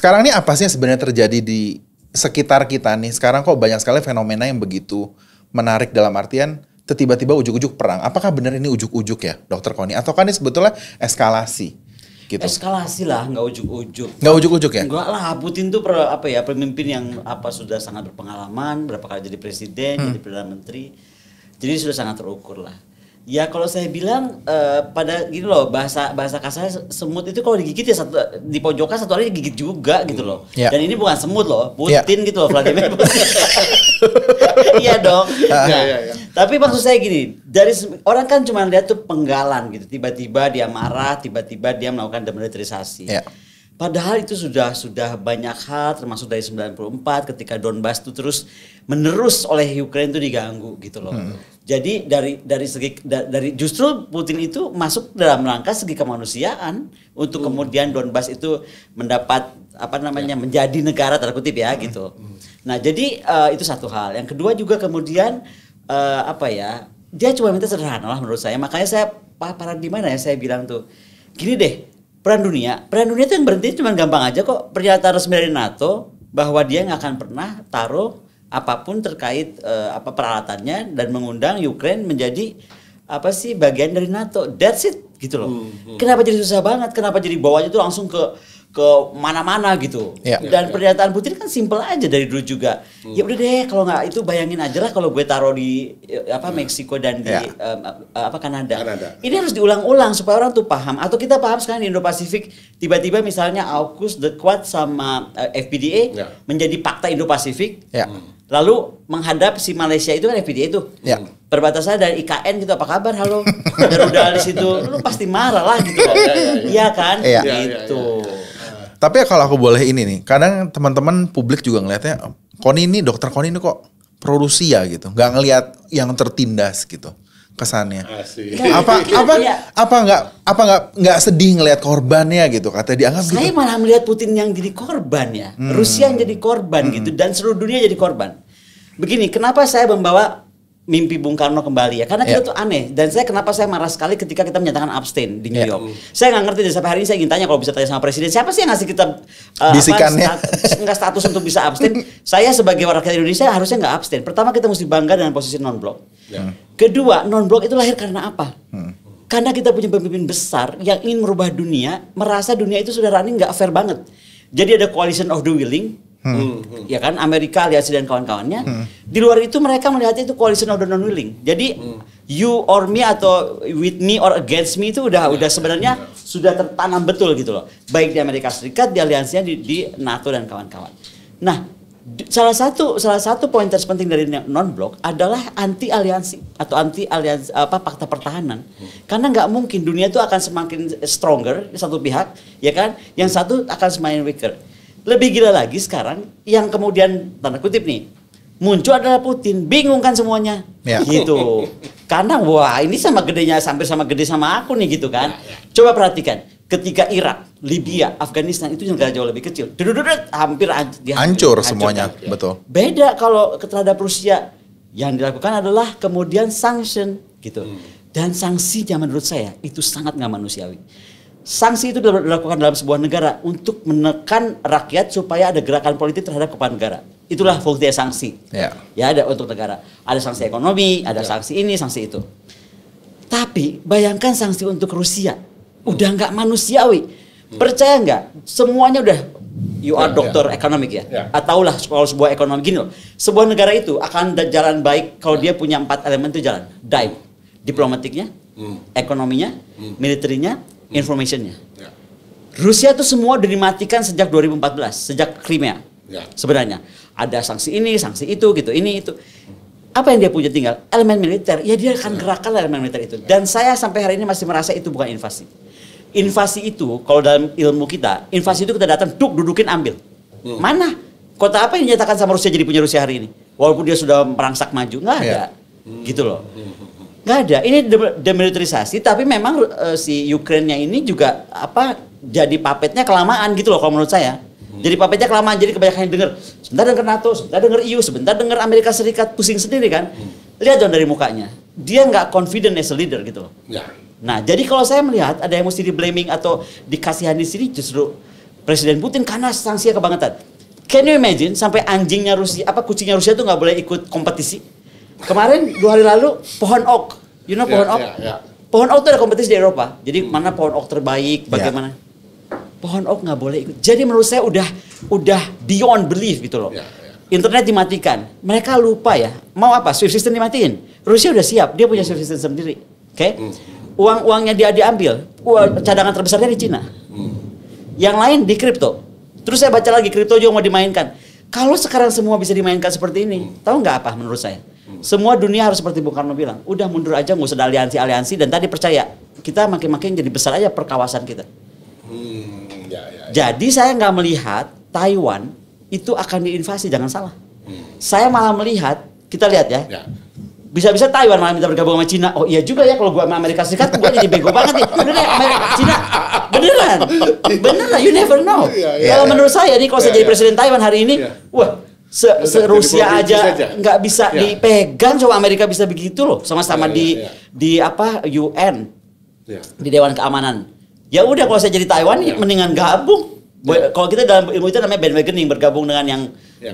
Sekarang ini apa sih yang sebenarnya terjadi di sekitar kita nih? Sekarang kok banyak sekali fenomena yang begitu menarik dalam artian tiba-tiba ujuk-ujuk perang. Apakah benar ini ujuk-ujuk ya, Dokter Koni? Atau kan ini sebetulnya eskalasi? Gitu. Eskalasi lah, nggak ujuk-ujuk. Nggak ujuk-ujuk ya? Enggak lah, Putin tuh pemimpin yang sudah sangat berpengalaman, berapa kali jadi presiden, jadi perdana menteri. Jadi sudah sangat terukur lah. Ya kalau saya bilang pada gini loh, bahasa kasarnya semut itu kalau digigit ya di pojokan satu hari digigit juga gitu loh. Yeah. Dan ini bukan semut loh, Putin gitu loh, Vladimir Putin. Iya dong. Tapi maksud saya gini, orang kan cuma lihat tuh penggalan gitu, tiba-tiba dia marah, tiba-tiba dia melakukan demilitarisasi. Yeah. Padahal itu sudah banyak hal, termasuk dari 94 ketika Donbas itu terus menerus oleh Ukraina itu diganggu gitu loh. Jadi dari justru Putin itu masuk dalam rangka segi kemanusiaan untuk kemudian Donbas itu mendapat menjadi negara tanda kutip ya gitu. Nah jadi itu satu hal. Yang kedua juga kemudian dia cuma minta sederhana lah menurut saya. Makanya saya paradigma ya saya bilang tuh gini deh. Peran dunia itu yang berhenti cuma gampang aja kok. Pernyataan resmi dari NATO bahwa dia nggak akan pernah taruh apapun terkait peralatannya dan mengundang Ukraine menjadi bagian dari NATO. That's it gitu loh. Kenapa jadi susah banget? Kenapa jadi bawanya itu langsung ke mana-mana gitu. Dan pernyataan Putin kan simpel aja dari dulu juga. Ya udah deh kalau nggak itu bayangin aja lah kalau gue taruh di Meksiko dan di Kanada. Ini harus diulang-ulang supaya orang tuh paham. Atau kita paham sekarang di Indo-Pasifik tiba-tiba misalnya AUKUS, The Quad sama FPDA menjadi Pakta Indo-Pasifik. Lalu menghadap si Malaysia itu kan FPDA itu. Perbatasan dari IKN gitu, apa kabar? Halo. Garuda di situ. Lu pasti marah lah gitu. Iya kan? Gitu. Tapi ya kalau aku boleh ini nih, kadang teman-teman publik juga ngelihatnya, Dokter Koni ini kok pro Rusia gitu, nggak ngelihat yang tertindas gitu kesannya. Nggak sedih ngelihat korbannya gitu, kata dianggap. Saya gitu. Malah melihat Putin yang jadi korban ya, Rusia yang jadi korban gitu, dan seluruh dunia jadi korban. Begini, kenapa saya membawa mimpi Bung Karno kembali ya? Karena kita tuh aneh. Dan kenapa saya marah sekali ketika kita menyatakan abstain di New York. Saya nggak ngerti deh, sampai hari ini saya ingin tanya kalau bisa tanya sama Presiden, siapa sih yang ngasih kita status untuk bisa abstain? Saya sebagai rakyat Indonesia harusnya nggak abstain. Pertama kita mesti bangga dengan posisi non-blok. Kedua, non-blok itu lahir karena apa? Karena kita punya pemimpin besar yang ingin merubah dunia, merasa dunia itu sudah running nggak fair banget. Jadi ada coalition of the willing. Ya kan, Amerika, Aliansi dan kawan-kawannya. Di luar itu mereka melihatnya itu coalition of the non-willing. Jadi you or me atau with me or against me itu udah sebenarnya sudah tertanam betul gitu loh. Baik di Amerika Serikat, di aliansinya di NATO dan kawan-kawan. Nah, salah satu poin terpenting dari non-blok adalah anti aliansi atau anti aliansi fakta pertahanan. Karena nggak mungkin dunia itu akan semakin stronger satu pihak, ya kan? Yang satu akan semakin weaker. Lebih gila lagi sekarang yang kemudian tanda kutip nih muncul adalah Putin, bingung kan semuanya gitu. Karena wah ini hampir sama gede sama aku nih gitu kan. Coba perhatikan ketika Irak, Libya, Afghanistan itu negara jauh lebih kecil, hampir hancur semuanya, betul. Beda kalau terhadap Rusia yang dilakukan adalah kemudian sanction gitu. Dan sanksinya menurut saya itu sangat nggak manusiawi. Sanksi itu dilakukan dalam sebuah negara untuk menekan rakyat supaya ada gerakan politik terhadap kepala negara. Itulah fungsi sanksi. Ya ada untuk negara. Ada sanksi ekonomi, ada sanksi ini, sanksi itu. Tapi bayangkan sanksi untuk Rusia. Udah nggak manusiawi. Percaya nggak? Semuanya udah you are dokter ekonomik ya. Ataulah kalau sebuah ekonomi gini loh. Sebuah negara itu akan jalan baik kalau dia punya 4 elemen itu jalan. Diplomatiknya, ekonominya, militernya, informationnya. Rusia itu semua udah dimatikan sejak 2014, sejak Crimea. Sebenarnya ada sanksi ini, sanksi itu, gitu, ini itu. Apa yang dia punya tinggal? Elemen militer. Ya dia akan gerakkan elemen militer itu. Dan saya sampai hari ini masih merasa itu bukan invasi. Invasi itu kalau dalam ilmu kita, invasi itu kita datang, dudukin, ambil. Mana? Kota apa yang dinyatakan sama Rusia jadi punya Rusia hari ini? Walaupun dia sudah merangsak maju, nggak ada. Gitu loh. Nggak ada. Ini demilitarisasi, tapi memang si Ukraina ini juga jadi papetnya kelamaan gitu loh kalau menurut saya. Jadi papetnya kelamaan, jadi kebanyakan yang dengar. Sebentar dengar NATO, sebentar dengar EU, sebentar dengar Amerika Serikat, pusing sendiri kan. Lihat dong dari mukanya. Dia nggak confident as a leader gitu loh. Nah, jadi kalau saya melihat ada yang mesti di blaming atau dikasihani di sini justru Presiden Putin karena sanksinya kebangetan. Can you imagine sampai anjingnya Rusia, kucingnya Rusia tuh nggak boleh ikut kompetisi? Kemarin 2 hari lalu pohon oak, you know pohon oak? Pohon oak itu ada kompetisi di Eropa. Jadi mana pohon oak terbaik, bagaimana? Pohon oak nggak boleh ikut. Jadi menurut saya udah beyond belief gitu loh. Internet dimatikan. Mereka lupa ya. Mau apa? Swift system dimatiin. Rusia udah siap. Dia punya Swift system sendiri. Oke? Uangnya dia diambil. Cadangan terbesarnya di Cina. Yang lain di kripto. Terus saya baca lagi kripto juga mau dimainkan. Kalau sekarang semua bisa dimainkan seperti ini, tahu nggak apa menurut saya? Semua dunia harus seperti Bung Karno bilang. Udah mundur aja, nggak usah ada aliansi-aliansi. Dan tadi percaya, kita makin-makin jadi besar aja perkawasan kita. Jadi saya nggak melihat Taiwan itu akan diinvasi, jangan salah. Saya malah melihat, kita lihat ya, bisa-bisa Taiwan malah minta bergabung sama Cina. Oh iya juga ya, kalau gua sama Amerika Serikat, gua jadi bego banget nih. Beneran, Cina, beneran, you never know. Kalau menurut saya nih, kalau saya jadi presiden Taiwan hari ini, wah, Rusia aja nggak bisa dipegang, coba Amerika bisa begitu loh, sama-sama di UN, di Dewan Keamanan. Ya udah kalau saya jadi Taiwan mendingan gabung. Kalau kita dalam ilmu itu namanya bandwagoning, bergabung dengan yang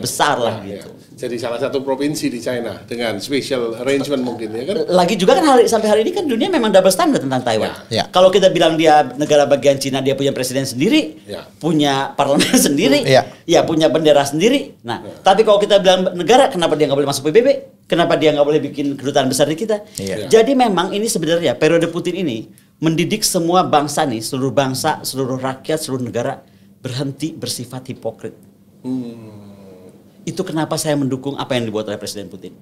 besar lah gitu. Jadi salah satu provinsi di China dengan special arrangement mungkin ya kan. Lagi juga kan sampai hari ini kan dunia memang double standard tentang Taiwan. Kalau kita bilang dia negara bagian Cina, dia punya presiden sendiri, punya parlemen sendiri, ya punya bendera sendiri. Nah, tapi kalau kita bilang negara, kenapa dia nggak boleh masuk PBB? Kenapa dia nggak boleh bikin kedutaan besar di kita? Jadi memang ini sebenarnya periode Putin ini mendidik semua bangsa nih, seluruh bangsa, seluruh rakyat, seluruh negara berhenti bersifat hipokrit. Itu kenapa saya mendukung apa yang dibuat oleh Presiden Putin.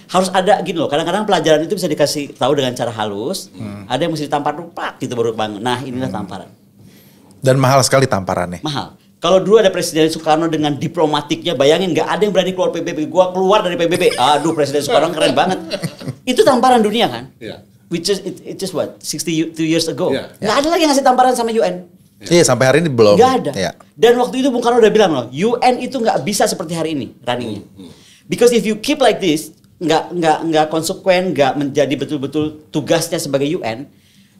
Harus ada gini loh, kadang-kadang pelajaran itu bisa dikasih tahu dengan cara halus, ada yang mesti ditampar plak gitu baru bangun. Nah, inilah tamparan. Dan mahal sekali tamparannya. Mahal. Kalau dulu ada Presiden Soekarno dengan diplomatiknya, bayangin nggak ada yang berani keluar PBB. Gua keluar dari PBB. Aduh, Presiden Soekarno keren banget. Itu tamparan dunia kan? Which is it just what 62 years ago. Nggak ada lagi yang ngasih tamparan sama UN. Iya, sampai hari ini belum. Nggak ada. Dan waktu itu Bung Karno udah bilang loh, UN itu nggak bisa seperti hari ini runningnya. Because if you keep like this, nggak konsekuen, nggak menjadi betul-betul tugasnya sebagai UN,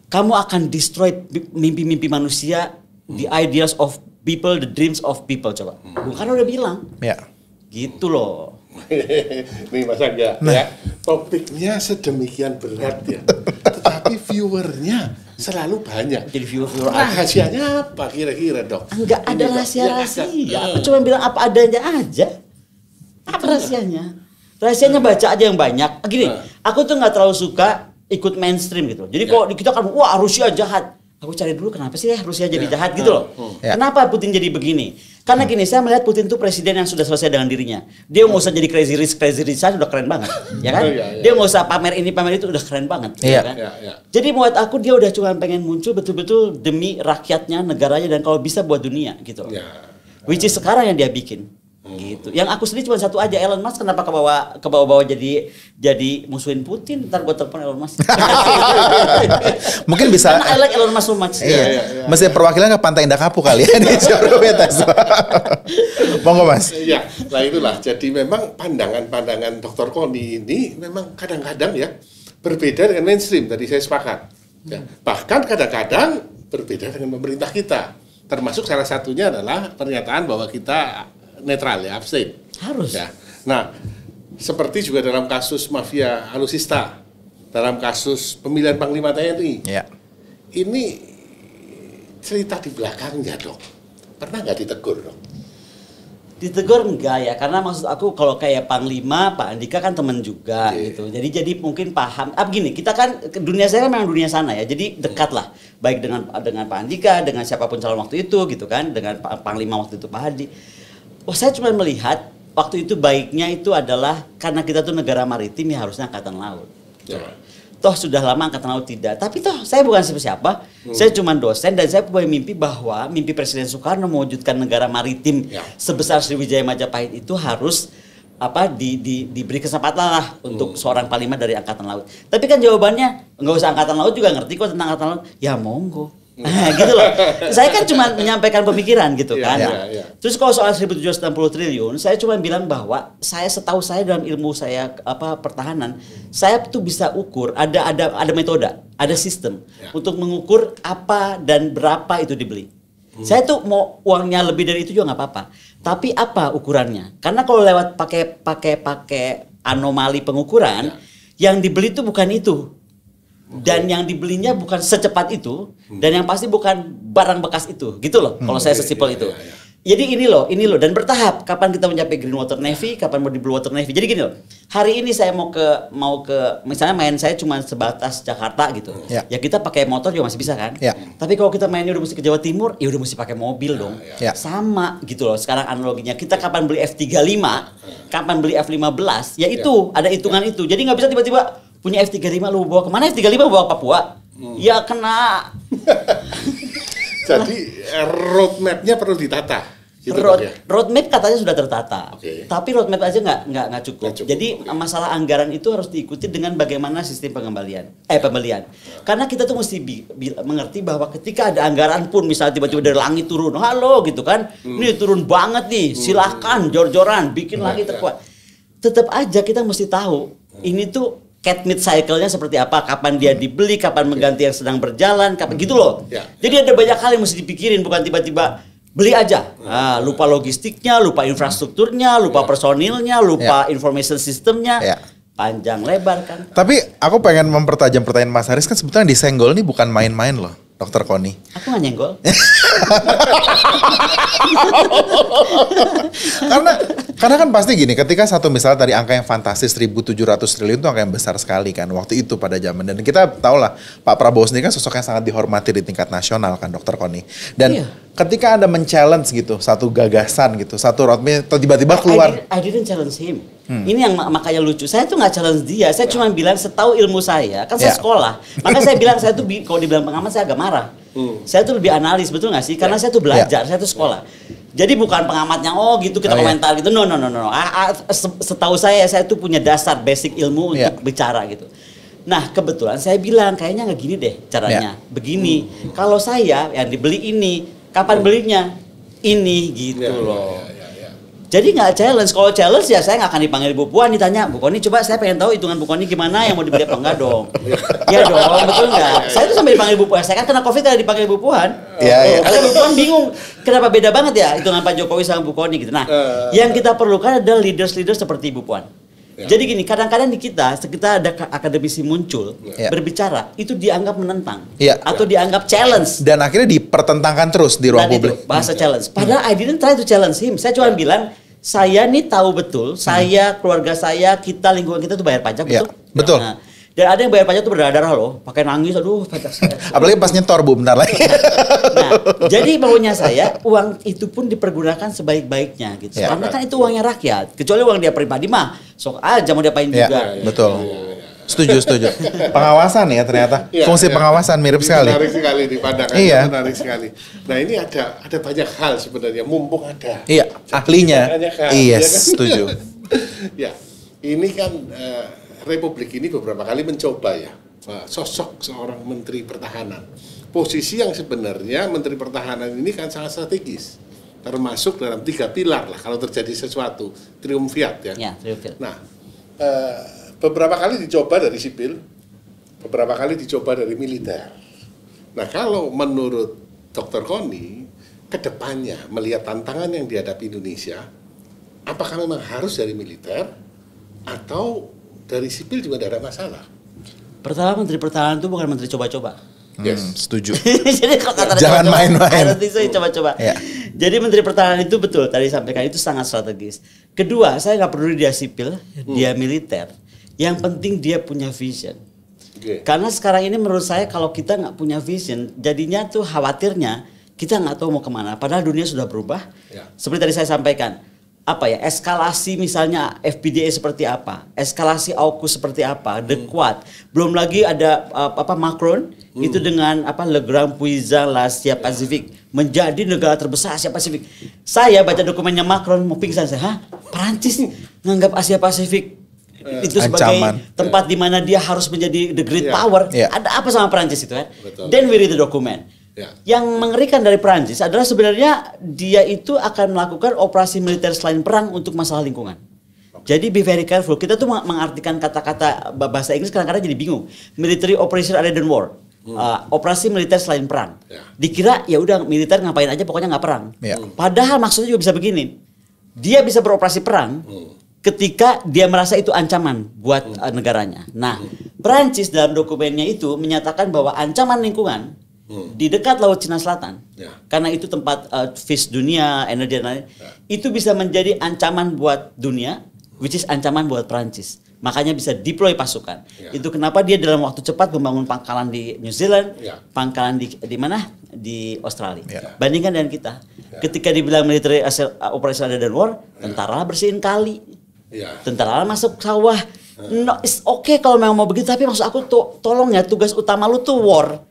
kamu akan destroy mimpi-mimpi manusia, the ideas of people, the dreams of people. Coba, Bung Karno udah bilang. Gitu loh. Nih Mas Angga, ya, topiknya sedemikian berat ya, tetapi viewernya selalu banyak. Jadi viewer rahasianya apa kira-kira Dok? Enggak ada rahasia. Aku cuma bilang apa adanya aja. Apa rahasianya? Rahasianya baca aja yang banyak. Gini, aku tuh nggak terlalu suka ikut mainstream gitu. Jadi kalau kita kan, wah Rusia jahat. Aku cari dulu kenapa sih Rusia jadi jahat gitu loh. Kenapa Putin jadi begini? Karena gini, saya melihat Putin itu presiden yang sudah selesai dengan dirinya. Dia nggak usah jadi crazy rich saja udah keren banget, ya kan? Dia nggak usah pamer ini pamer itu udah keren banget, ya kan? Jadi buat aku dia udah cuma pengen muncul betul-betul demi rakyatnya, negaranya dan kalau bisa buat dunia gitu. Which is sekarang yang dia bikin. Gitu. Yang aku sedih cuma satu aja, Elon Musk kenapa ke bawah jadi musuhin Putin? Ntar gue telepon Elon Musk. Mungkin bisa. Karena I like Elon Musk so much. Mesti perwakilan ke Pantai Indah Kapuk kali ya di Jabodetabek. Monggo Mas. Iya, nah itulah. Jadi memang pandangan Dr. Koni ini memang kadang-kadang ya berbeda dengan mainstream. Tadi saya sepakat. Ya. Bahkan kadang-kadang berbeda dengan pemerintah kita. Termasuk salah satunya adalah pernyataan bahwa kita netral ya, abstain. Harus. Ya. Nah, seperti juga dalam kasus mafia alutsista, dalam kasus pemilihan Panglima TNI. Ini cerita di belakangnya Dok. Pernah nggak ditegur Dok? Ditegur enggak ya, karena maksud aku kalau kayak Panglima, Pak Andika kan teman juga gitu. Jadi mungkin paham. Begini, kita kan dunia saya kan memang dunia sana ya. Jadi dekat lah, baik dengan Pak Andika, dengan siapapun calon waktu itu gitu kan, dengan Panglima waktu itu Pak Hadi. Saya cuma melihat waktu itu baiknya itu adalah karena kita tuh negara maritim ya harusnya angkatan laut. Toh sudah lama angkatan laut tidak. Tapi toh saya bukan siapa-siapa. Saya cuma dosen dan saya punya mimpi bahwa mimpi Presiden Soekarno mewujudkan negara maritim sebesar Sriwijaya Majapahit itu harus diberi kesempatan lah untuk seorang Panglima dari angkatan laut. Tapi kan jawabannya nggak usah angkatan laut juga ngerti kok tentang angkatan laut. Ya monggo. Gitu loh. Saya kan cuma menyampaikan pemikiran gitu kan. Terus kalau soal 1.760 triliun, saya cuma bilang bahwa setahu saya dalam ilmu saya pertahanan, saya tuh bisa ukur ada metode, ada sistem untuk mengukur apa dan berapa itu dibeli. Saya tuh mau uangnya lebih dari itu juga nggak apa-apa. Tapi apa ukurannya? Karena kalau lewat pakai anomali pengukuran, yang dibeli itu bukan itu. Dan yang dibelinya bukan secepat itu, dan yang pasti bukan barang bekas itu, gitu loh. Kalau saya sesimpel itu. Jadi ini loh, dan bertahap. Kapan kita mencapai Green Water Navy, kapan mau di Blue Water Navy. Jadi gini loh. Hari ini saya mau ke misalnya main saya cuma sebatas Jakarta gitu. Ya kita pakai motor juga masih bisa kan? Tapi kalau kita mainnya udah mesti ke Jawa Timur, ya udah mesti pakai mobil dong. Sama gitu loh. Sekarang analoginya kita kapan beli F35, kapan beli F15, ya itu ada hitungan itu. Jadi nggak bisa tiba-tiba punya F35 lu bawa kemana? F35 bawa ke Papua? Ya kena. Jadi roadmap-nya perlu ditata. Gitu roadmap katanya sudah tertata, tapi roadmap aja nggak cukup. Jadi masalah anggaran itu harus diikuti dengan bagaimana sistem pembelian. Karena kita tuh mesti mengerti bahwa ketika ada anggaran pun misalnya tiba-tiba dari langit turun, halo gitu kan, ini turun banget nih, silahkan jor-joran bikin lagi terkuat. Tetap aja kita mesti tahu ini tuh cat meat cycle-nya seperti apa, kapan dia dibeli, kapan mengganti yang sedang berjalan, kapan gitu loh. Jadi ada banyak hal yang mesti dipikirin, bukan tiba-tiba beli aja, lupa logistiknya, lupa infrastrukturnya, lupa personilnya, lupa information systemnya, panjang lebar kan. Tapi aku pengen mempertajam pertanyaan Mas Haris, kan sebetulnya disenggol ini bukan main-main loh, Dokter Koni. Aku nggak nyenggol. karena kan pasti gini, ketika satu misalnya tadi angka yang fantastis 1.700 triliun itu angka yang besar sekali kan waktu itu pada zaman, dan kita tahu lah Pak Prabowo sendiri kan sosok yang sangat dihormati di tingkat nasional kan Dokter Koni. Dan ketika Anda men-challenge gitu satu gagasan gitu, satu roadmap tiba-tiba keluar. I didn't challenge him. Ini yang makanya lucu. Saya tuh nggak challenge dia. Saya cuma bilang setahu ilmu saya, kan saya sekolah. Makanya saya bilang saya tuh kalau dibilang pengamat saya agak marah. Saya tuh lebih analis, betul nggak sih? Karena saya tuh belajar, saya tuh sekolah. Jadi bukan pengamatnya gitu kita komentar gitu. No. Setahu saya tuh punya dasar basic ilmu untuk bicara gitu. Nah kebetulan saya bilang kayaknya nggak gini deh caranya. Begini. Kalau saya yang dibeli ini, kapan belinya? Ini gitu loh. Jadi nggak challenge. Kalau challenge ya saya nggak akan dipanggil Bu Puan, ditanya Bu Koni coba saya pengen tahu hitungan Bu Koni gimana, yang mau dibeli apa enggak dong. Iya dong, betul nggak? Saya tuh sampai dipanggil Bu Puan. Saya kan kena COVID karena dipanggil Bu Puan. Karena Bu Puan bingung kenapa beda banget ya hitungan Pak Jokowi sama Bu Koni gitu. Nah, yang kita perlukan adalah leaders seperti Bu Puan. Jadi gini, kadang-kadang di kita ada akademisi muncul berbicara itu dianggap menentang atau dianggap challenge, dan akhirnya dipertentangkan terus di ruang publik. Bahasa challenge. Padahal I didn't try to challenge him. Saya cuma bilang saya nih tahu betul, saya, keluarga saya, kita, lingkungan kita tuh bayar pajak, betul? Betul. Nah, dan ada yang bayar pajak tuh berdarah-darah loh, pakai nangis, aduh pajak saya. Apalagi pas nyetor Bu, bentar lagi. Nah, jadi maunya saya uang itu pun dipergunakan sebaik-baiknya gitu. Karena kan itu uangnya rakyat. Kecuali uang dia pribadi mah, sok aja mau diapain juga. Betul. Setuju. Pengawasan ya ternyata. Fungsi pengawasan mirip sekali. Menarik sekali dipandangkan. Menarik sekali. Nah ini ada banyak hal sebenarnya, mumpung ada. Ahlinya. Iya, kan? setuju. Ya, ini kan Republik ini beberapa kali mencoba ya sosok seorang Menteri Pertahanan. Posisi yang sebenarnya Menteri Pertahanan ini kan sangat strategis, termasuk dalam 3 pilar lah kalau terjadi sesuatu, triumvirat ya. Triumvirat. Nah, beberapa kali dicoba dari sipil, beberapa kali dicoba dari militer. Nah, kalau menurut Dr. Koni, kedepannya melihat tantangan yang dihadapi Indonesia, apakah memang harus dari militer atau dari sipil juga tidak ada masalah? Pertama, Menteri Pertahanan itu bukan menteri coba-coba. Setuju. Jadi kalau kata jangan main-main. Coba-coba. Jadi Menteri Pertahanan itu betul tadi sampaikan itu sangat strategis. Kedua, saya nggak peduli dia sipil, dia militer. Yang penting dia punya vision. Karena sekarang ini menurut saya kalau kita nggak punya vision, jadinya tuh khawatirnya kita nggak tahu mau kemana. Padahal dunia sudah berubah. Seperti tadi saya sampaikan. Eskalasi misalnya FPDA seperti apa, eskalasi AUKUS seperti apa, The Quad, belum lagi ada Macron itu dengan Le Grand Puissant l'Asia Pacific menjadi negara terbesar Asia Pasifik. Saya baca dokumennya Macron mau pingsan saya, Perancis nganggap Asia Pasifik itu sebagai tempat di mana dia harus menjadi the great power. Ada apa sama Perancis itu kan? Then we read the document. Yang mengerikan dari Perancis adalah sebenarnya dia itu akan melakukan operasi militer selain perang untuk masalah lingkungan. Jadi be very careful. Kita tuh mengartikan kata-kata bahasa Inggris kadang-kadang jadi bingung. Military operation other than war. operasi militer selain perang. Ya. Dikira ya udah militer ngapain aja pokoknya nggak perang. Ya. Padahal maksudnya juga bisa begini. Dia bisa beroperasi perang ketika dia merasa itu ancaman buat negaranya. Nah, Perancis dalam dokumennya itu menyatakan bahwa ancaman lingkungan di dekat Laut Cina Selatan, karena itu tempat fish dunia, energi dan lain, itu bisa menjadi ancaman buat dunia, which is ancaman buat Perancis. Makanya bisa deploy pasukan. Itu kenapa dia dalam waktu cepat membangun pangkalan di New Zealand, pangkalan di mana? Di Australia. Bandingkan dengan kita. Ketika dibilang military operation dan war, tentara bersihin kali. Tentara masuk sawah. No, it's okay kalau memang mau begitu, tapi maksud aku tolong ya, tugas utama lu tuh war.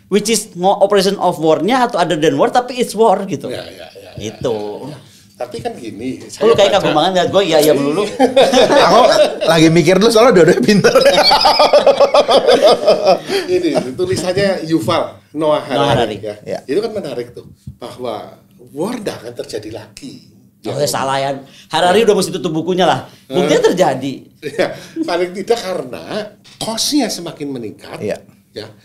Which is operation of war-nya atau other than war, tapi it's war gitu. Itu. Tapi kan gini, Lu kayak kagum banget liat gue iya melulu. Aku lagi mikir dulu soalnya dua-duanya pinter. Ini tulisannya Yuval Noah Harari. Ya. Itu kan menarik tuh, bahwa war nggak akan terjadi lagi. Salah ya. Harari udah mesti tutup bukunya lah. Buktinya terjadi. Ya, paling tidak karena cost-nya semakin meningkat. Ya.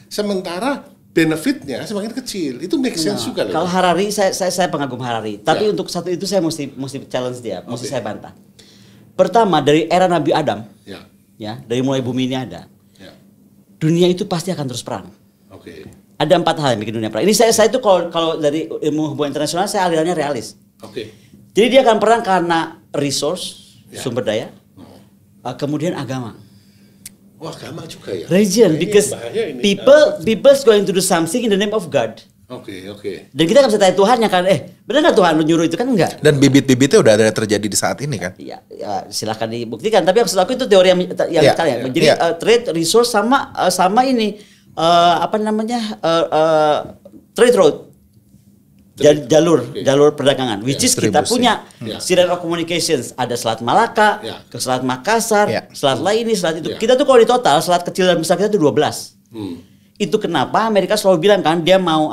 Sementara benefitnya semakin kecil. Itu make sense juga loh. Kalau Harari, saya pengagum Harari. Tapi untuk satu itu saya mesti challenge dia, mesti saya bantah. Pertama, dari era Nabi Adam, ya, dari mulai bumi ini ada, dunia itu pasti akan terus perang. Ada 4 hal yang bikin dunia perang. Ini saya itu kalau dari ilmu hubungan internasional, saya alirannya realis. Jadi dia akan perang karena resource, sumber daya, kemudian agama. Wah, agama juga ya. Religion, because people's going to do something in the name of God. Dan kita nggak bisa tanya Tuhannya kan, benar nggak Tuhan lu nyuruh itu kan enggak? Dan bibit-bibitnya udah ada terjadi di saat ini kan? Ya silahkan dibuktikan. Tapi maksud aku itu teori yang kalian. Jadi trade, resource sama ini trade road. Jalur perdagangan, which is kita punya Syrian of Communications, ada Selat Malaka, ke Selat Makassar, Selat lain ini, Selat itu. Kita tuh kalau di total selat kecil dan besar kita tuh 12. Itu kenapa Amerika selalu bilang kan dia mau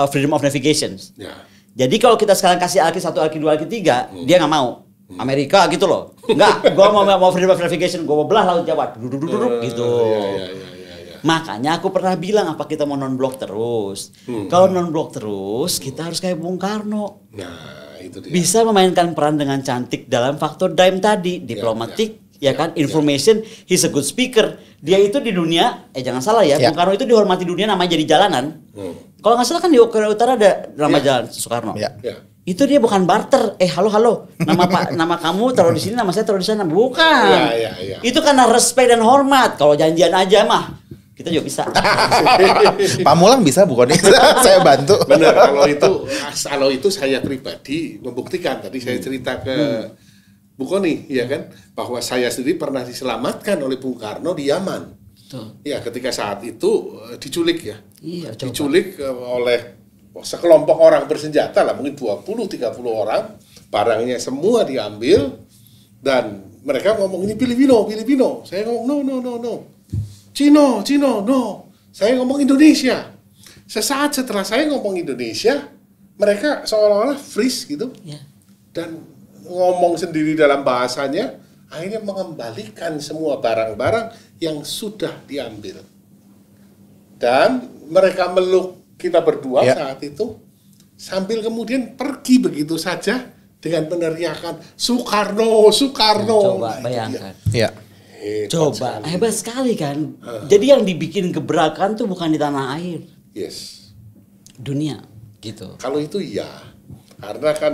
freedom of navigation. Jadi kalau kita sekarang kasih Alki 1, Alki 2, Alki 3, dia nggak mau. Amerika gitu loh. Enggak, gua mau freedom of navigation, gua mau belah Laut Jawa, duduk gitu. Makanya aku pernah bilang apa kita mau non-blok terus. Kalau non-blok terus, kita harus kayak Bung Karno. Nah, itu dia. Bisa memainkan peran dengan cantik dalam faktor dime tadi, diplomatik, kan, information, he's a good speaker. Dia itu di dunia, jangan salah ya, Bung Karno itu dihormati dunia namanya jadi jalanan. Kalau nggak salah kan di Korea Utara ada nama jalan Soekarno. Itu dia bukan barter. Halo, nama kamu taruh di sini, nama saya taruh di sana. Bukan. Itu karena respect dan hormat. Kalau janjian aja mah kita juga bisa. Pamulang bisa bukan itu? Saya bantu. Benar, kalau itu saya pribadi membuktikan. Tadi saya cerita ke Bu Koni, ya kan, bahwa saya sendiri pernah diselamatkan oleh Bung Karno di Yaman. Ya, ketika saat itu diculik ya. Diculik oleh sekelompok orang bersenjata lah, mungkin 20-30 orang. Barangnya semua diambil dan mereka ngomong ini Filipino. Saya ngomong no. Cino, no. Saya ngomong Indonesia. Sesaat setelah saya ngomong Indonesia, mereka seolah-olah freeze gitu. Dan ngomong sendiri dalam bahasanya, akhirnya mengembalikan semua barang-barang yang sudah diambil. Dan mereka meluk kita berdua saat itu, sambil kemudian pergi begitu saja dengan peneriakan Soekarno. Coba bayangkan. Coba, hebat sekali kan. Jadi yang dibikin gebrakan tuh bukan di tanah air. Dunia, gitu. Kalau itu karena kan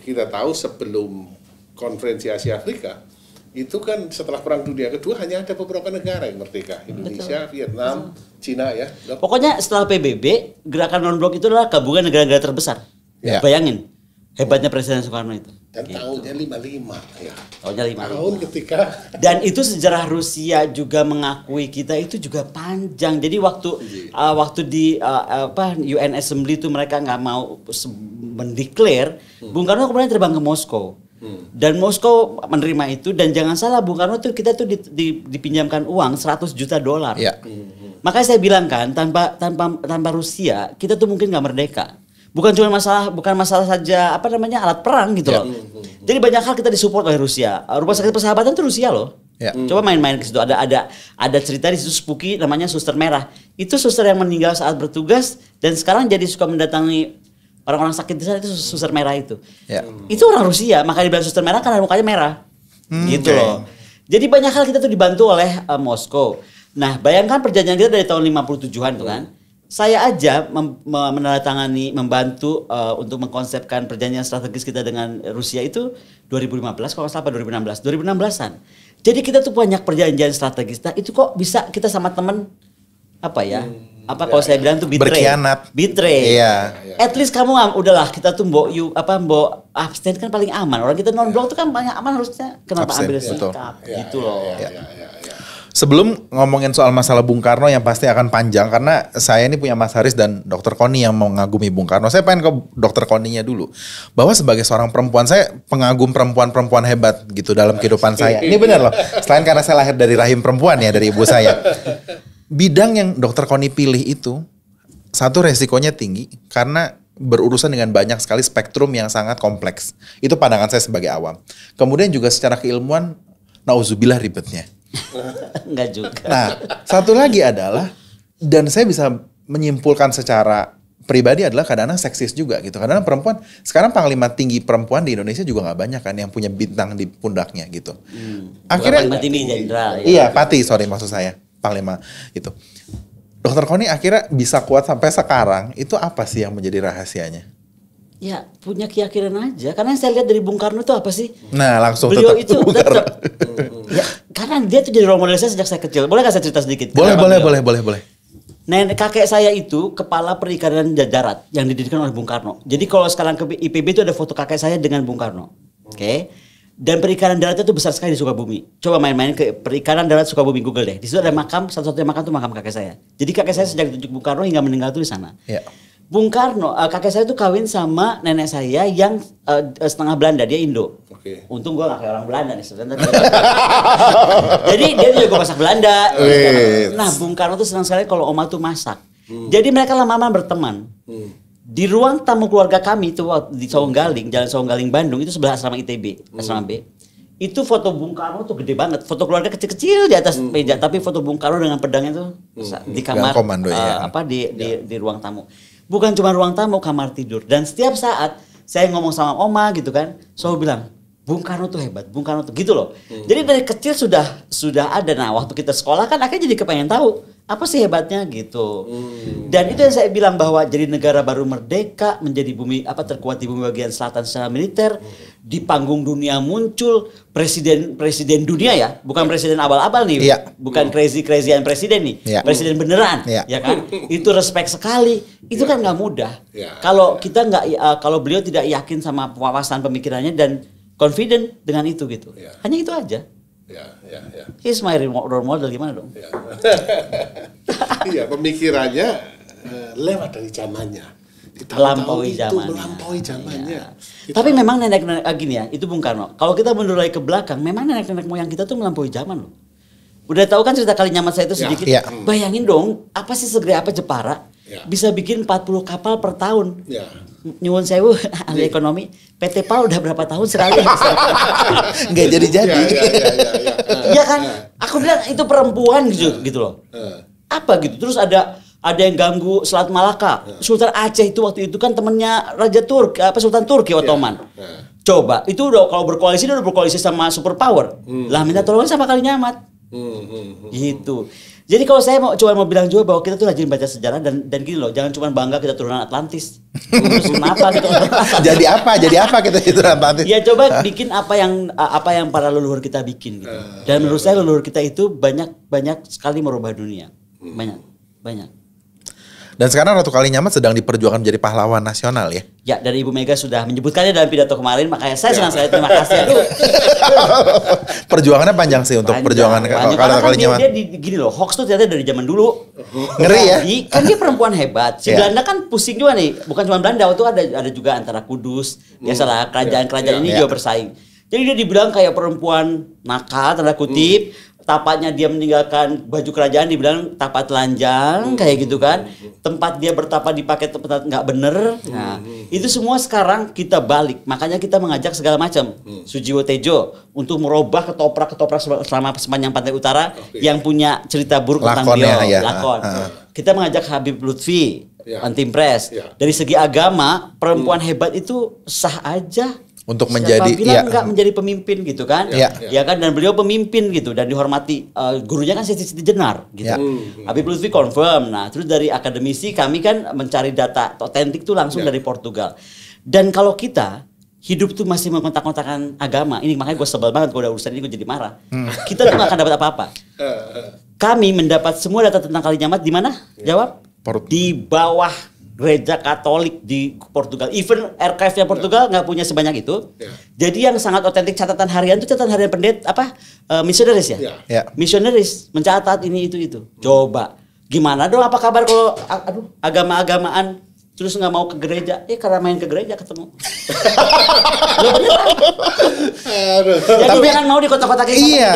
kita tahu sebelum konferensi Asia Afrika, itu kan setelah Perang Dunia Kedua hanya ada beberapa negara yang merdeka. Indonesia, Vietnam, Cina ya. Pokoknya setelah PBB, gerakan non-blok itu adalah gabungan negara-negara terbesar. Bayangin, hebatnya Presiden Soekarno itu. Dan tahunnya 55 ya. Tahunnya 55. Tahun ketika. Dan itu sejarah Rusia juga mengakui kita itu juga panjang. Jadi waktu di UN Assembly itu mereka nggak mau mendeklar, Bung Karno kemudian terbang ke Moskow. Dan Moskow menerima itu, dan jangan salah Bung Karno tuh kita tuh dipinjamkan uang $100 juta. Makanya saya bilang kan, tanpa Rusia kita tuh mungkin nggak merdeka. Bukan masalah saja alat perang gitu loh. Jadi banyak hal kita disupport oleh Rusia. Rumah sakit persahabatan itu Rusia loh. Ya. Coba main-main ke situ. Ada cerita di situ spooky namanya Suster Merah. Itu suster yang meninggal saat bertugas dan sekarang jadi suka mendatangi orang-orang sakit di sana, itu Suster Merah itu. Ya. Itu orang Rusia, makanya dibilang Suster Merah karena mukanya merah. Gitu oke. loh. Jadi banyak hal kita tuh dibantu oleh Moskow. Nah, bayangkan perjanjian kita dari tahun 57-an tuh kan. Saya aja menandatangani, membantu untuk mengkonsepkan perjanjian strategis kita dengan Rusia itu 2015 kalau nggak salah 2016an. Jadi kita tuh banyak perjanjian strategis. Nah itu kok bisa kita sama temen apa ya? Kalau saya bilang tuh Berkhianat. betray. Iya. At least kamu udahlah kita tuh mbok abstain kan paling aman. Orang kita non blok tuh kan paling aman harusnya. Kenapa Abstain, ambil betul. sikap gitu loh. Sebelum ngomongin soal masalah Bung Karno yang pasti akan panjang karena saya ini punya Mas Haris dan Dr. Koni yang mau mengagumi Bung Karno. Saya pengen ke Dr. Koninya dulu. Bahwa sebagai seorang perempuan, saya pengagum perempuan-perempuan hebat gitu dalam kehidupan saya. Ini benar loh. Selain karena saya lahir dari rahim perempuan ya, dari ibu saya. Bidang yang Dr. Koni pilih itu, satu resikonya tinggi karena berurusan dengan banyak sekali spektrum yang sangat kompleks. Itu pandangan saya sebagai awam. Kemudian juga secara keilmuan, nauzubillah ribetnya. Enggak juga. Nah, satu lagi adalah, dan saya bisa menyimpulkan secara pribadi adalah kadang-kadang seksis juga gitu. Kadang-kadang perempuan, sekarang panglima tinggi perempuan di Indonesia juga nggak banyak kan yang punya bintang di pundaknya gitu. Akhirnya, Panglima tinggi jenderal. iya Pati, sorry maksud saya, panglima itu. Dokter Koni akhirnya bisa kuat sampai sekarang, itu apa sih yang menjadi rahasianya? Ya punya keyakinan aja. Karena yang saya lihat dari Bung Karno itu apa sih? Nah langsung Beliau tetap itu Bung Karno. ya, karena dia tuh jadi role model saya sejak saya kecil. Boleh nggak saya cerita sedikit? Boleh, Kenapa boleh, beliau? boleh. Nenek kakek saya itu kepala perikanan darat yang didirikan oleh Bung Karno. Jadi kalau sekarang ke IPB itu ada foto kakek saya dengan Bung Karno. Oke. Dan perikanan darat itu besar sekali di Sukabumi. Coba main-main ke perikanan darat Sukabumi, Google deh. Di situ ada makam, satu-satunya makam itu makam kakek saya. Jadi kakek saya sejak ditunjuk Bung Karno hingga meninggal tuh di sana. Ya. Bung Karno, kakek saya tuh kawin sama nenek saya yang setengah Belanda, dia Indo. Oke. Untung gue gak kayak orang Belanda nih sebenarnya. Jadi dia tuh jago masak Belanda. Wih. Nah Bung Karno tuh senang sekali kalau Oma tuh masak. Jadi mereka lama-lama berteman. Di ruang tamu keluarga kami itu di Sawanggaling, Jalan Sawanggaling Bandung, itu sebelah asrama ITB, asrama B. Itu foto Bung Karno tuh gede banget. Foto keluarga kecil-kecil di atas meja, tapi foto Bung Karno dengan pedangnya tuh di kamar, komando, ya. di ruang tamu. Bukan cuma ruang tamu, kamar tidur. Dan setiap saat saya ngomong sama Oma gitu kan, selalu bilang, Bung Karno tuh hebat, Bung Karno tuh gitu loh. Jadi dari kecil sudah ada. Nah waktu kita sekolah kan akhirnya jadi kepengen tahu apa sih hebatnya gitu. Dan itu yang saya bilang bahwa jadi negara baru merdeka, menjadi bumi terkuat di bumi bagian selatan secara militer, di panggung dunia muncul presiden dunia ya, bukan presiden abal-abal nih, Iya. bukan crazy-crazyan presiden nih, Iya. presiden beneran, Iya. ya kan? Itu respect sekali. Itu kan nggak mudah. Iya. Kalau kita kalau beliau tidak yakin sama wawasan pemikirannya dan confident dengan itu gitu. Ya. Hanya itu aja. Ya. He's my role model, gimana dong? Iya, pemikirannya lewat dari zamannya. Melampaui zamannya. Melampaui zamannya. Iya. Tapi memang nenek-nenek gini ya, itu Bung Karno. Kalau kita mundur lagi ke belakang, memang nenek-nenek moyang kita tuh melampaui zaman loh. Udah tahu kan cerita Kalinyamat saya itu sedikit. Ya. Bayangin dong, apa sih segede apa Jepara bisa bikin 40 kapal per tahun. Ya. Nyuwun sewu ahli ekonomi, PT PAL udah berapa tahun sekali? Nggak jadi-jadi. Iya kan? Aku bilang itu perempuan gitu loh. Apa gitu? Terus ada yang ganggu Selat Malaka. Sultan Aceh itu waktu itu kan temennya Raja Sultan Turki Ottoman. Coba, itu udah kalau berkoalisi dia udah berkoalisi sama superpower. Lah minta tolong sama Kalinyamat. Gitu. Jadi kalau saya cuma mau bilang juga bahwa kita tuh rajin baca sejarah dan gini loh, jangan cuma bangga kita turunan Atlantis. Terus kenapa gitu? Jadi apa kita itu Atlantis? Ya coba bikin apa yang para leluhur kita bikin gitu. Dan menurut saya leluhur kita itu banyak sekali merubah dunia. Banyak. Dan sekarang Ratu Kalinyamat sedang diperjuangkan menjadi pahlawan nasional ya. Ya, dari Ibu Mega sudah menyebutkannya dalam pidato kemarin, makanya saya senang sekali, terima kasih. Perjuangannya panjang sih untuk perjuangan Ratu Ratu Kalinyamat. Dia gini loh, hoax tuh ternyata dari zaman dulu. Ngeri ya? Kan dia perempuan hebat. Si Iya. Belanda kan pusing juga nih, bukan cuma Belanda, waktu ada juga antara Kudus, biasalah kerajaan-kerajaan ini Iya. juga bersaing. Jadi dia dibilang kayak perempuan nakal tanda kutip, tapatnya dia meninggalkan baju kerajaan dibilang tapa telanjang kayak gitu kan. Tempat dia bertapa dipakai tempat nggak bener. Nah, itu semua sekarang kita balik. Makanya kita mengajak segala macam. Sujiwo Tejo untuk merubah ketoprak selama sepanjang pantai utara yang punya cerita buruk tentang beliau, lakon. Kita mengajak Habib Lutfi, Antimpres. Dari segi agama, perempuan hebat itu sah aja. Untuk Siapa menjadi bilang nggak menjadi pemimpin gitu kan? Ya kan, dan beliau pemimpin gitu dan dihormati. Gurunya kan Siti Jenar gitu. Habib Lutfi confirm. Nah, terus dari akademisi kami kan mencari data otentik tuh langsung dari Portugal. Dan kalau kita hidup tuh masih mengontak-kontakan agama, ini makanya gue sebel banget kalau udah urusan ini gue jadi marah. Kita tuh gak akan dapat apa-apa. Kami mendapat semua data tentang Kalinyamat di mana? Jawab. Di bawah gereja Katolik di Portugal. Even archive-nya Portugal nggak punya sebanyak itu. Jadi yang sangat otentik catatan harian itu catatan harian misionaris ya. Misionaris mencatat ini itu. Coba gimana dong? Apa kabar kalau agama-agamaan terus nggak mau ke gereja? Karena main ke gereja ketemu. Lo bener. Tapi jangan mau di kota-kota kayak gitu. Iya.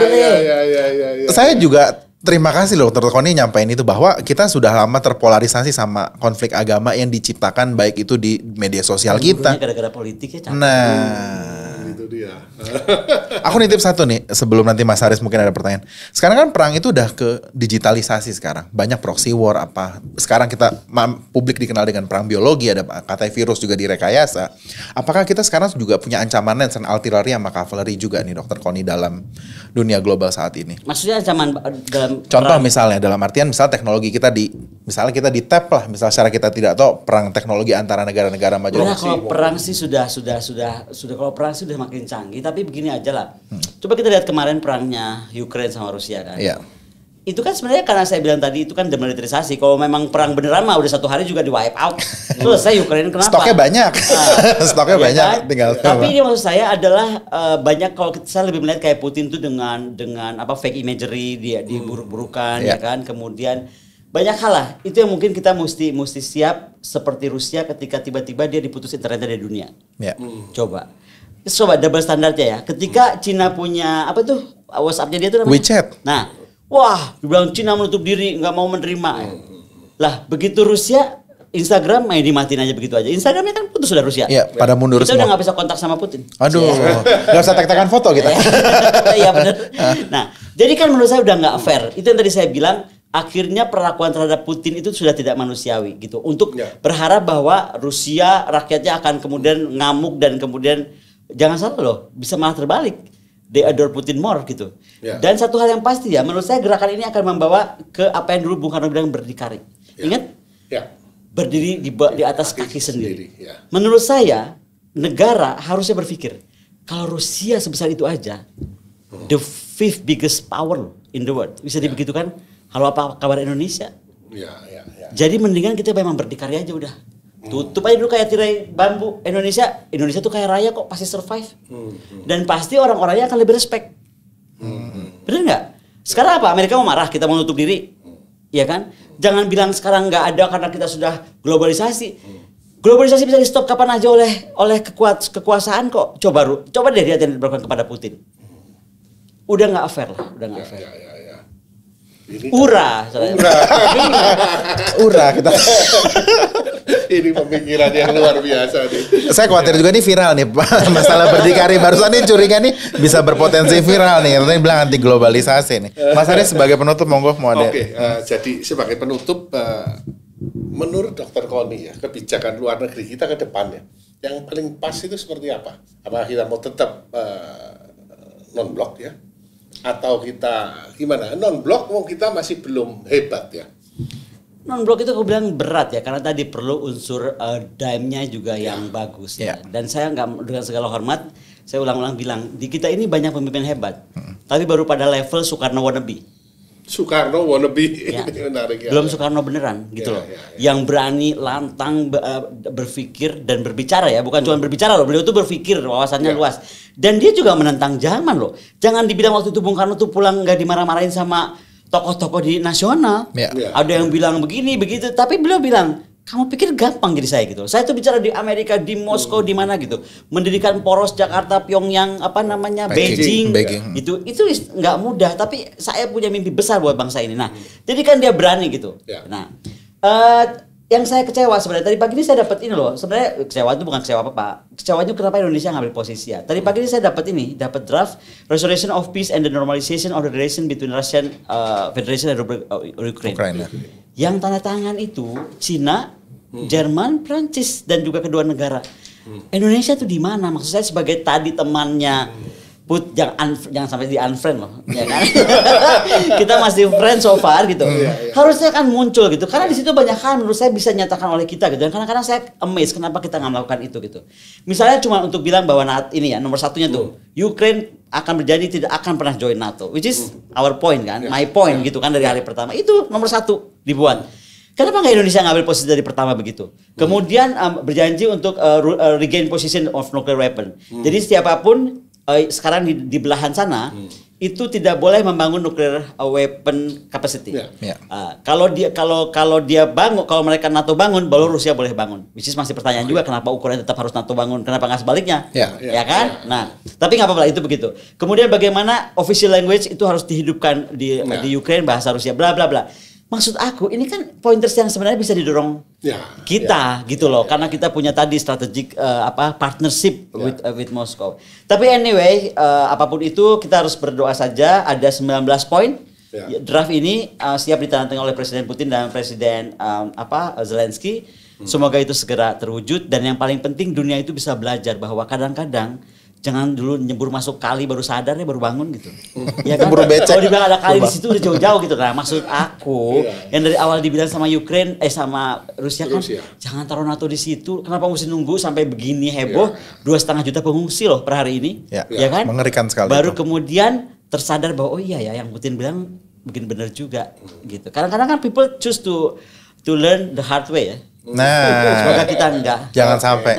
Iya. Saya juga terima kasih loh Dr. Koni nyampein itu bahwa kita sudah lama terpolarisasi sama konflik agama yang diciptakan baik itu di media sosial kita. Gara-gara politik ya. Itu dia. Aku nitip satu nih sebelum nanti Mas Haris mungkin ada pertanyaan. Sekarang kan perang itu udah ke digitalisasi sekarang. Banyak proxy war apa. Sekarang kita publik dikenal dengan perang biologi, ada katanya virus juga direkayasa. Apakah kita sekarang juga punya ancaman lens dan artileri sama cavalry juga nih Dr. Koni dalam dunia global saat ini? Maksudnya ancaman dalam contoh misalnya dalam artian misalnya teknologi kita misalnya kita di tap lah, misalnya secara kita tidak tahu perang teknologi antara negara-negara maju. Nah, kalau perang sih sudah kalau perang sih sudah makin canggih, tapi begini aja lah. Coba kita lihat kemarin perangnya Ukraine sama Rusia kan. Iya. Itu kan sebenarnya karena saya bilang tadi itu kan demilitarisasi. Kalau memang perang beneran mah udah 1 hari juga di wipe out. Selesai Ukraine kenapa? Stoknya banyak. Stoknya banyak kan? Tinggal. Tapi ini maksud saya adalah banyak kalau saya lebih melihat kayak Putin tuh dengan fake imagery dia diburuk-burukan ya kan. Kemudian banyak hal lah. Itu yang mungkin kita mesti siap seperti Rusia ketika tiba-tiba dia diputus internetnya dari dunia. Coba double standarnya ya. Ketika Cina punya WhatsApp-nya dia tuh namanya WeChat. Nah, wah, dibilang Cina menutup diri, nggak mau menerima. Lah, begitu Rusia, Instagram main dimatiin aja begitu aja. Instagramnya kan putus sudah Rusia. Iya, pada mundur kita semua. Udah nggak bisa kontak sama Putin. Aduh, nggak usah tek-tekan foto kita. Iya benar. Nah, jadi kan menurut saya udah nggak fair. Itu yang tadi saya bilang. Akhirnya perlakuan terhadap Putin itu sudah tidak manusiawi gitu. Untuk berharap bahwa Rusia rakyatnya akan kemudian ngamuk dan kemudian jangan salah loh, bisa malah terbalik. They adore Putin more gitu. Dan satu hal yang pasti ya, menurut saya gerakan ini akan membawa ke apa yang dulu Bung Karno bilang berdikari. Ingat? Berdiri di atas kaki sendiri. Menurut saya negara harusnya berpikir kalau Rusia sebesar itu aja, the fifth biggest power in the world, bisa dibegitu kan? Halo apa kabar Indonesia? Jadi mendingan kita memang berdikari aja udah. Tutup aja dulu kayak tirai bambu. Indonesia tuh kayak raya kok, pasti survive. Dan pasti orang-orangnya akan lebih respect. Bener nggak? Sekarang apa? Amerika mau marah, kita mau nutup diri. Iya kan? Jangan bilang sekarang nggak ada karena kita sudah globalisasi. Globalisasi bisa di stop kapan aja oleh kekuasaan kok. Coba deh lihat yang dilakukan kepada Putin. Udah nggak fair lah, udah nggak fair. Ura kita. Ini pemikiran yang luar biasa nih. Saya khawatir juga nih viral nih masalah berdikari barusan nih curiga nih bisa berpotensi viral nih. Katanya bilang anti globalisasi nih. Mas Haris sebagai penutup monggo mau ada. Jadi sebagai penutup menurut Dr. Koni ya kebijakan luar negeri kita ke depannya yang paling pas itu seperti apa? Apakah kita mau tetap non-blok ya? Atau kita gimana? Non-blok kita masih belum hebat ya. Non-blok itu aku bilang berat ya karena tadi perlu unsur dime-nya juga yang bagus ya. Dan saya nggak, dengan segala hormat saya ulang-ulang bilang di kita ini banyak pemimpin hebat. Tapi baru pada level Soekarno wannabe. Soekarno wannabe ya. Menarik ya. Belum Soekarno beneran gitu loh. Yang berani lantang berpikir dan berbicara ya, bukan cuma berbicara loh. Beliau tuh berpikir, wawasannya luas. Dan dia juga menentang zaman loh. Jangan dibilang waktu itu Bung Karno tuh pulang nggak dimarah-marahin sama tokoh-tokoh di nasional. Ada yang bilang begini begitu, tapi beliau bilang Kamu pikir gampang jadi saya gitu. Saya tuh bicara di Amerika, di Moskow, di mana gitu. Mendirikan poros Jakarta, Pyongyang, apa namanya, Beijing. Itu nggak mudah. Tapi saya punya mimpi besar buat bangsa ini. Nah, jadi kan dia berani gitu. Nah, yang saya kecewa sebenarnya tadi pagi ini saya dapat ini loh. Sebenarnya kecewa itu bukan kecewa apa. Kecewa itu kenapa Indonesia ngambil posisi ya. Tadi pagi ini saya dapat draft Restoration of Peace and the Normalization of the Relation between Russian Federation and Ukraine. Yang tanda tangan itu Cina, Jerman, Prancis dan juga kedua negara. Indonesia tuh di mana? Maksud saya sebagai tadi temannya jangan sampai di unfriend loh, ya kan? Kita masih friend so far gitu. Harusnya kan muncul gitu. Karena di situ banyak hal menurut saya bisa nyatakan oleh kita gitu. Dan kadang-kadang saya amazed kenapa kita nggak melakukan itu gitu. Misalnya cuma untuk bilang bahwa ini ya nomor satunya tuh Ukraine akan berjanji tidak akan pernah join NATO, which is our point kan, my point gitu kan dari hari pertama itu nomor satu dibuat. Kenapa nggak Indonesia ngambil posisi dari pertama begitu? Kemudian berjanji untuk regain position of nuclear weapon. Jadi siapapun sekarang di belahan sana itu tidak boleh membangun nuclear weapon capacity. Kalau dia bangun, kalau mereka NATO bangun, baru Rusia boleh bangun. Which is masih pertanyaan juga kenapa Ukraina tetap harus NATO bangun, kenapa nggak sebaliknya? Ya kan? Nah, tapi nggak apa-apa itu begitu. Kemudian bagaimana official language itu harus dihidupkan di Ukraine, bahasa Rusia, bla bla bla. Maksud aku ini kan pointers yang sebenarnya bisa didorong kita gitu loh, karena kita punya tadi strategic partnership with Moscow. Tapi anyway, apapun itu kita harus berdoa saja. Ada 19 poin. Draft ini siap ditandatangani oleh Presiden Putin dan Presiden Zelensky. Semoga itu segera terwujud, dan yang paling penting dunia itu bisa belajar bahwa kadang-kadang jangan dulu nyebur masuk kali baru sadar baru bangun gitu. Ya kan? Kalau dibilang ada kali di situ udah jauh-jauh gitu. Nah, maksud aku yang dari awal dibilang sama Ukraine sama Rusia kan jangan taruh NATO di situ. Kenapa mesti nunggu sampai begini heboh? 2,5 juta pengungsi loh per hari ini. Ya kan? Mengerikan sekali. Baru kemudian tersadar bahwa oh iya ya yang Putin bilang bikin benar juga gitu. Kadang-kadang kan people choose to learn the hard way ya. Nah, semoga kita enggak. Jangan sampai.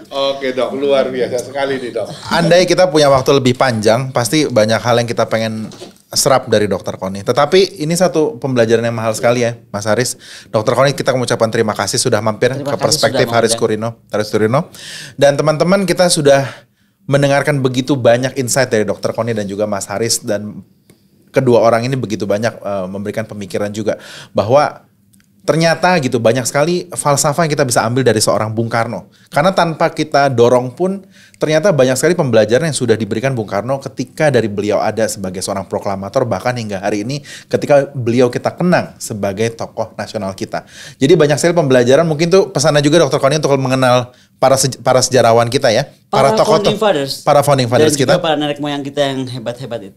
Oke dok, luar biasa sekali nih dok. Andai kita punya waktu lebih panjang, pasti banyak hal yang kita pengen serap dari Dr. Koni. Tetapi ini satu pembelajaran yang mahal sekali ya, Mas Haris. Dr. Koni, kita mengucapkan terima kasih sudah mampir ke Perspektif Haris Turino. Dan teman-teman, kita sudah mendengarkan begitu banyak insight dari Dr. Koni dan juga Mas Haris, dan kedua orang ini begitu banyak memberikan pemikiran juga bahwa ternyata gitu banyak sekali falsafah yang kita bisa ambil dari seorang Bung Karno. Karena tanpa kita dorong pun ternyata banyak sekali pembelajaran yang sudah diberikan Bung Karno ketika dari beliau ada sebagai seorang proklamator, bahkan hingga hari ini ketika beliau kita kenang sebagai tokoh nasional kita. Jadi banyak sekali pembelajaran, mungkin tuh pesannya juga Dr. Koni untuk mengenal para sejarawan kita ya. Para tokoh, para founding fathers dan kita. Dan juga para nenek moyang kita yang hebat-hebat itu.